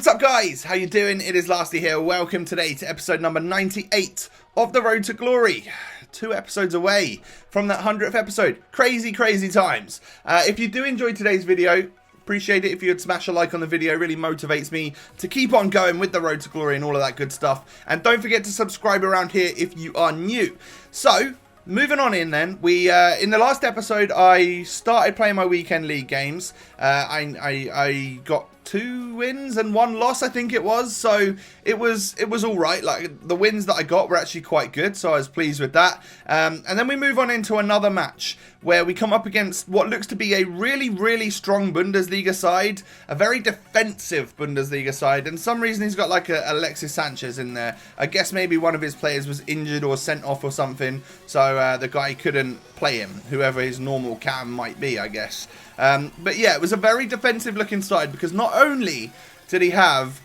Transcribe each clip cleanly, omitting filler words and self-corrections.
What's up, guys? How you doing? It is Lasty here. Welcome today to episode number 98 of the Road to Glory. 2 episodes away from that 100th episode. Crazy, crazy times. If you do enjoy today's video, appreciate it if you would smash a like on the video. It really motivates me to keep on going with the Road to Glory and all of that good stuff. And don't forget to subscribe around here if you are new. So, moving on in then, in the last episode, I started playing my weekend league games. I got 2 wins and 1 loss, I think it was. So it was all right. Like, the wins that I got were actually quite good, so I was pleased with that. And then we move on into another match where we come up against what looks to be a really, really strong Bundesliga side, a very defensive Bundesliga side, and for some reason he's got like a Alexis Sanchez in there. I guess maybe one of his players was injured or sent off or something, so the guy couldn't play him, whoever his normal cam might be, I guess. But yeah, it was a very defensive looking side because not only did he have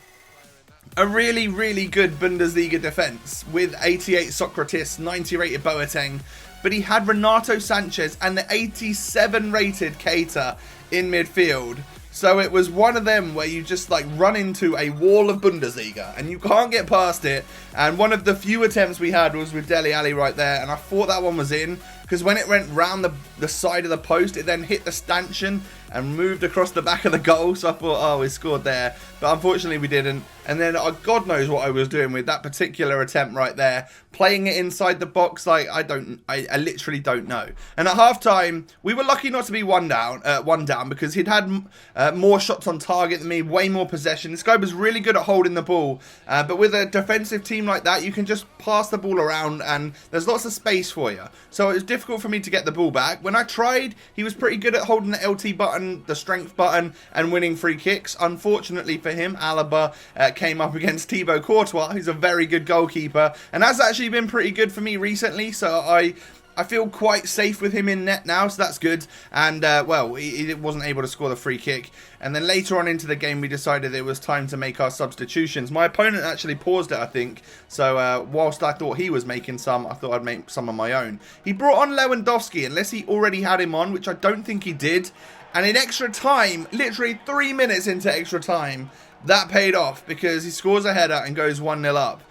a really, really good Bundesliga defense with 88 Socrates, 90 rated Boateng, but he had Renato Sanchez and the 87 rated Keita in midfield. So it was one of them where you just like run into a wall of Bundesliga and you can't get past it. And one of the few attempts we had was with Dele Alli right there, and I thought that one was in because when it went round the side of the post, it then hit the stanchion and moved across the back of the goal. So I thought, oh, we scored there. But unfortunately we didn't. And then God knows what I was doing with that particular attempt right there. Playing it inside the box, like I literally don't know. And at halftime, we were lucky not to be one down because he'd had more shots on target than me, way more possession. This guy was really good at holding the ball. But with a defensive team like that, you can just pass the ball around and there's lots of space for you. So it was difficult for me to get the ball back. When I tried, he was pretty good at holding the LT button, the strength button, and winning free kicks. Unfortunately for him, Alaba came up against Thibaut Courtois, who's a very good goalkeeper, and that's actually been pretty good for me recently, so I feel quite safe with him in net now, so that's good. And well, he wasn't able to score the free kick, and then later on into the game we decided it was time to make our substitutions. My opponent actually paused it, I think, so whilst I thought he was making some, I thought I'd make some of my own. He brought on Lewandowski, unless he already had him on, which I don't think he did, and in extra time, literally 3 minutes into extra time, that paid off because he scores a header and goes 1-0 up.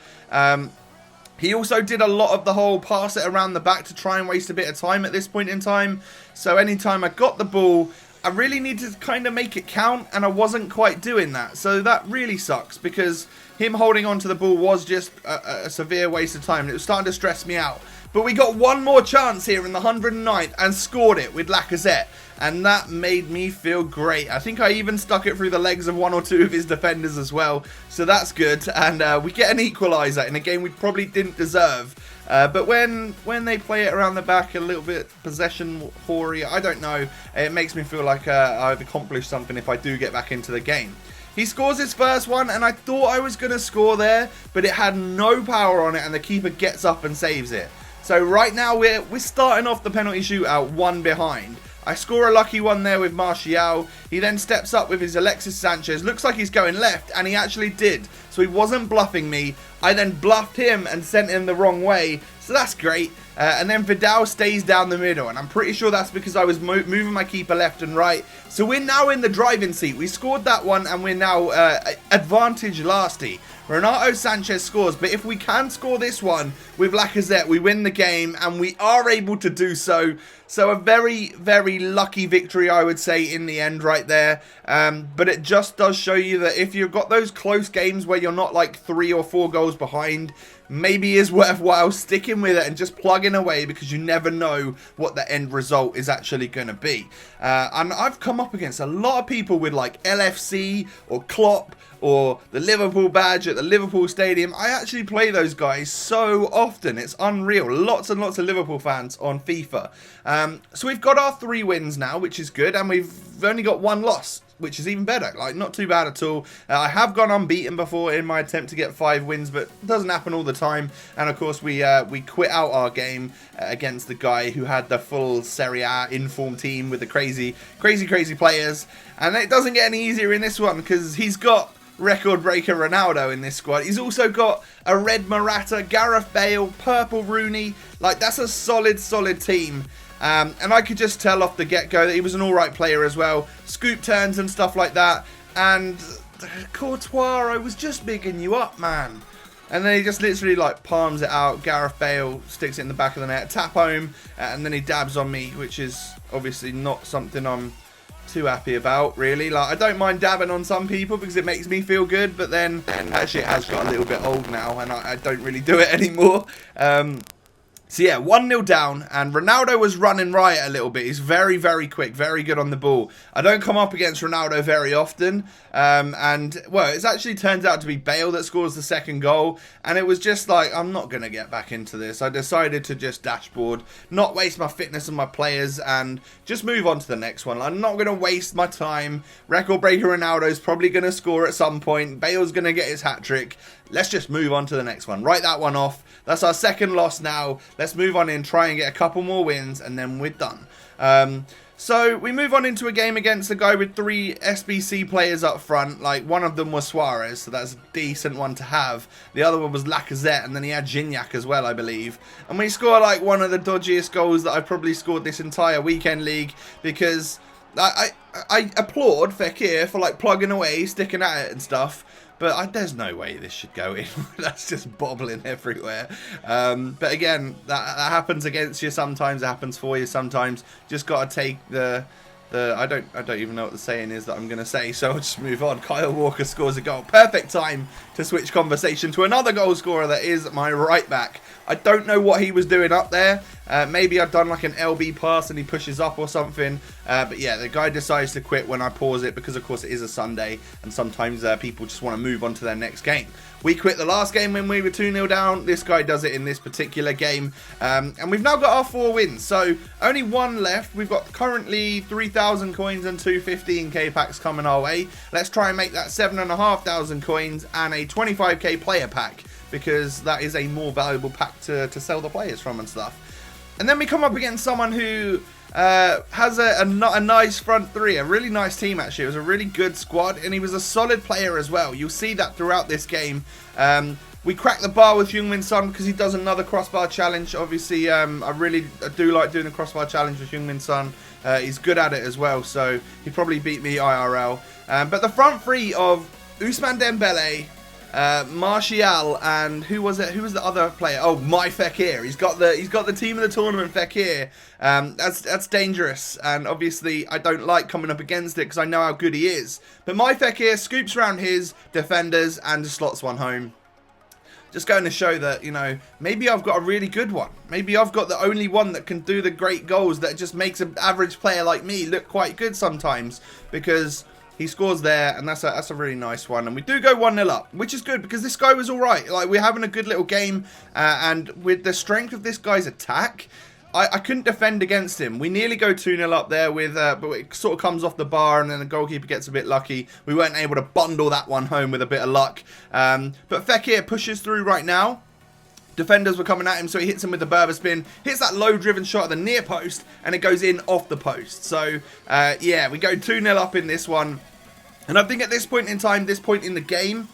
He also did a lot of the whole pass it around the back to try and waste a bit of time at this point in time. So anytime I got the ball, I really needed to kind of make it count, and I wasn't quite doing that. So that really sucks because him holding on to the ball was just a severe waste of time. And it was starting to stress me out. But we got one more chance here in the 109th and scored it with Lacazette. And that made me feel great. I think I even stuck it through the legs of 1 or 2 of his defenders as well. So that's good. And we get an equaliser in a game we probably didn't deserve. But when they play it around the back a little bit possession-hoary, I don't know. It makes me feel like I've accomplished something if I do get back into the game. He scores his first one, and I thought I was going to score there, but it had no power on it, and the keeper gets up and saves it. So right now we're starting off the penalty shootout 1 behind. I score a lucky one there with Martial. He then steps up with his Alexis Sanchez. Looks like he's going left, and he actually did. So he wasn't bluffing me. I then bluffed him and sent him the wrong way. So that's great. And then Vidal stays down the middle, and I'm pretty sure that's because I was moving my keeper left and right. So we're now in the driving seat. We scored that one, and we're now advantage Lasty. Renato Sanchez scores, but if we can score this one with Lacazette, we win the game, and we are able to do so. So a very, very lucky victory, I would say, in the end right there. But it just does show you that if you've got those close games where you're not like 3 or 4 goals behind, maybe it's worthwhile sticking with it and just plugging away because you never know what the end result is actually going to be. And I've come up against a lot of people with like LFC or Klopp or the Liverpool badge at the Liverpool Stadium. I actually play those guys so often. It's unreal. Lots and lots of Liverpool fans on FIFA. So we've got our 3 wins now, which is good. And we've only got 1 loss, which is even better. Like, not too bad at all. I have gone unbeaten before in my attempt to get 5 wins, but it doesn't happen all the time. And of course, we quit out our game against the guy who had the full Serie A inform team with the crazy players. And it doesn't get any easier in this one because he's got record breaker Ronaldo in this squad. He's also got a red Morata, Gareth Bale, purple Rooney. Like, that's a solid team. And I could just tell off the get-go that he was an alright player as well. Scoop turns and stuff like that. And Courtois, I was just bigging you up, man. And then he just literally like palms it out. Gareth Bale sticks it in the back of the net, tap home, and then he dabs on me, which is obviously not something I'm too happy about, really. Like, I don't mind dabbing on some people because it makes me feel good, but then actually it has got a little bit old now, and I don't really do it anymore. So yeah, 1-0 down, and Ronaldo was running riot a little bit. He's very, very quick, very good on the ball. I don't come up against Ronaldo very often, and, well, it actually turns out to be Bale that scores the second goal, and it was just like, I'm not going to get back into this. I decided to just dashboard, not waste my fitness and my players, and just move on to the next one. I'm not going to waste my time. Record breaker Ronaldo's probably going to score at some point. Bale's going to get his hat-trick. Let's just move on to the next one. Write that one off. That's our second loss now. Let's move on in, try and get a couple more wins, and then we're done. So we move on into a game against a guy with 3 SBC players up front. Like, one of them was Suarez, so that's a decent one to have. The other one was Lacazette, and then he had Gignac as well, I believe. And we score like one of the dodgiest goals that I've probably scored this entire weekend league, because I applaud Fekir for like plugging away, sticking at it and stuff. But there's no way this should go in. That's just bobbling everywhere. But again, that happens against you sometimes. It happens for you sometimes. Just got to take the I don't even know what the saying is that I'm going to say, so I'll just move on. Kyle Walker scores a goal. Perfect time to switch conversation to another goal scorer that is my right back. I don't know what he was doing up there. Maybe I've done like an LB pass and he pushes up or something. But yeah, the guy decides to quit when I pause it because, of course, it is a Sunday and sometimes people just want to move on to their next game. We quit the last game when we were 2-0 down. This guy does it in this particular game. And we've now got our 4 wins. So only 1 left. We've got currently 3,000 coins and 2 15k packs coming our way. Let's try and make that 7,500 coins and a 25k player pack, because that is a more valuable pack to sell the players from and stuff. And then we come up against someone who has a nice front 3, a really nice team actually. It was a really good squad, and he was a solid player as well. You'll see that throughout this game. We cracked the bar with Heung-min Son because he does another crossbar challenge. Obviously, I do like doing the crossbar challenge with Heung-min Son. He's good at it as well, so he probably beat me IRL. But the front 3 of Ousmane Dembele, Martial, and who was it? Who was the other player? Oh, my Fekir. He's got the team of the tournament, Fekir. That's dangerous, and obviously I don't like coming up against it because I know how good he is. But my Fekir scoops around his defenders and slots one home. Just going to show that, you know, maybe I've got a really good one. Maybe I've got the only one that can do the great goals that just makes an average player like me look quite good sometimes, because he scores there, and that's a really nice one. And we do go 1-0 up, which is good because this guy was all right. Like, we're having a good little game, and with the strength of this guy's attack, I couldn't defend against him. We nearly go 2-0 up there with, but it sort of comes off the bar, and then the goalkeeper gets a bit lucky. We weren't able to bundle that one home with a bit of luck. But Fekir pushes through right now. Defenders were coming at him, so he hits him with the Berber spin, hits that low-driven shot at the near post, and it goes in off the post. So, yeah, we go 2-0 up in this one. And I think at this point in time, this point in the game,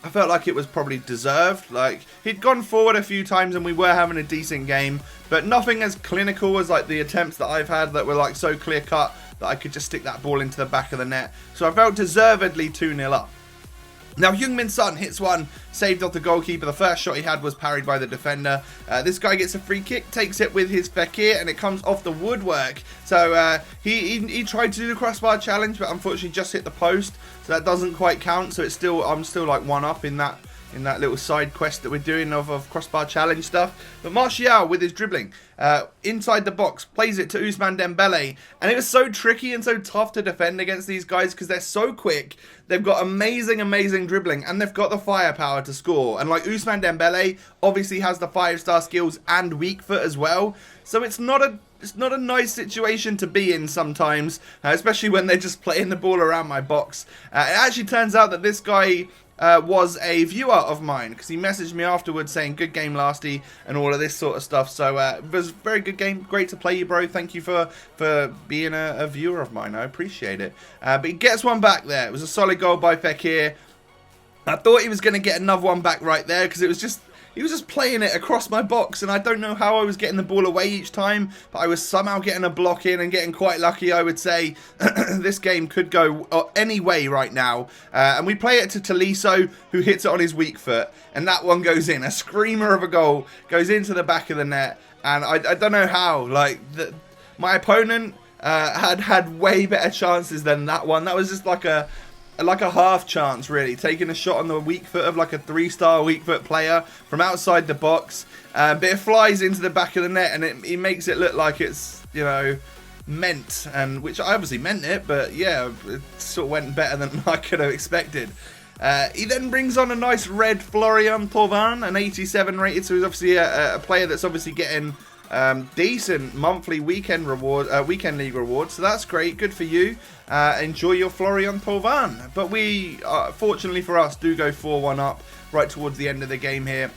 I felt like it was probably deserved. Like, he'd gone forward a few times and we were having a decent game, but nothing as clinical as like the attempts that I've had that were like so clear-cut that I could just stick that ball into the back of the net. So I felt deservedly 2-0 up. Now, Heung-min Son hits one, saved off the goalkeeper. The first shot he had was parried by the defender. This guy gets a free kick, takes it with his Fekir, and it comes off the woodwork. So he tried to do the crossbar challenge, but unfortunately just hit the post. So that doesn't quite count. So I'm still like 1 up in that little side quest that we're doing of crossbar challenge stuff. But Martial, with his dribbling, inside the box, plays it to Ousmane Dembele. And it was so tricky and so tough to defend against these guys because they're so quick. They've got amazing, amazing dribbling, and they've got the firepower to score. And like Ousmane Dembele obviously has the 5-star skills and weak foot as well. So it's not a nice situation to be in sometimes, especially when they're just playing the ball around my box. It actually turns out that this guy was a viewer of mine, because he messaged me afterwards saying good game Lasty and all of this sort of stuff. So it was a very good game, great to play you, bro. Thank you for being a viewer of mine, I appreciate it. But he gets one back there. It was a solid goal by Fekir. I thought he was going to get another one back right there, because it was just, he was just playing it across my box, and I don't know how I was getting the ball away each time, but I was somehow getting a block in and getting quite lucky, I would say. This game could go any way right now. And we play it to Tolisso, who hits it on his weak foot, and that one goes in. A screamer of a goal goes into the back of the net, and I don't know how. Like, my opponent had way better chances than that one. That was just like a half chance, really, taking a shot on the weak foot of like a 3-star weak foot player from outside the box, but it flies into the back of the net, and it makes it look like it's, you know, meant, and which I obviously meant it, but yeah, it sort of went better than I could have expected. He then brings on a nice red Florian Thauvin, an 87 rated, so he's obviously a player that's obviously getting decent monthly weekend league rewards, so that's great. Good for you. Enjoy your Florian Thauvin. But we, fortunately for us, do go 4-1 up right towards the end of the game here.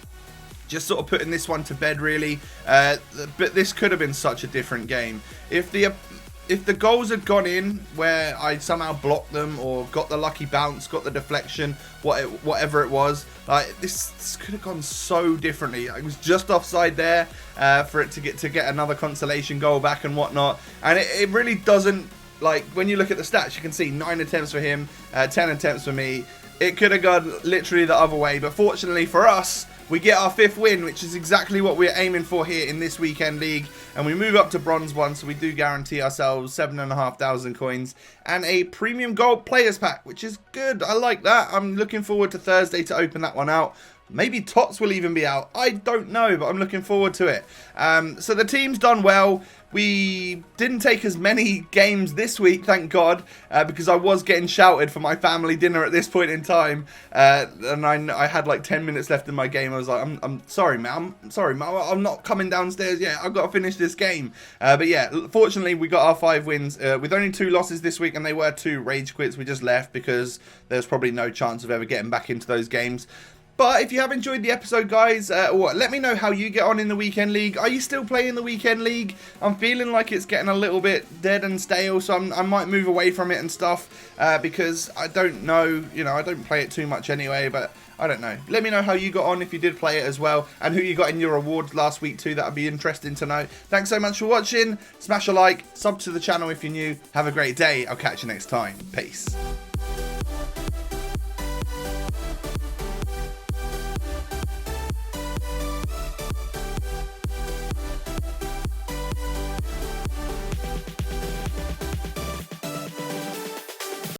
Just sort of putting this one to bed, really. But this could have been such a different game if the goals had gone in where I somehow blocked them or got the lucky bounce, got the deflection, whatever it was. Like, this could have gone so differently. I was just offside there for it to get another consolation goal back and whatnot. And it really doesn't, like, when you look at the stats, you can see 9 attempts for him, 10 attempts for me. It could have gone literally the other way, but fortunately for us, we get our 5th win, which is exactly what we're aiming for here in this weekend league. And we move up to bronze 1, so we do guarantee ourselves 7,500 coins and a premium gold players pack, which is good. I like that. I'm looking forward to Thursday to open that one out. Maybe Tots will even be out. I don't know, but I'm looking forward to it. So the team's done well. We didn't take as many games this week, thank God, because I was getting shouted for my family dinner at this point in time. And I had like 10 minutes left in my game. I was like, I'm sorry, ma'am. I'm sorry, ma'am. I'm not coming downstairs yet. I've got to finish this game. But yeah, fortunately, we got our 5 wins with only 2 losses this week, and they were 2 rage quits. We just left because there's probably no chance of ever getting back into those games. But if you have enjoyed the episode, guys, let me know how you get on in the weekend league. Are you still playing the weekend league? I'm feeling like it's getting a little bit dead and stale, so I might move away from it and stuff because I don't know, you know, I don't play it too much anyway, but I don't know. Let me know how you got on if you did play it as well, and who you got in your awards last week too. That would be interesting to know. Thanks so much for watching. Smash a like, sub to the channel if you're new. Have a great day. I'll catch you next time. Peace.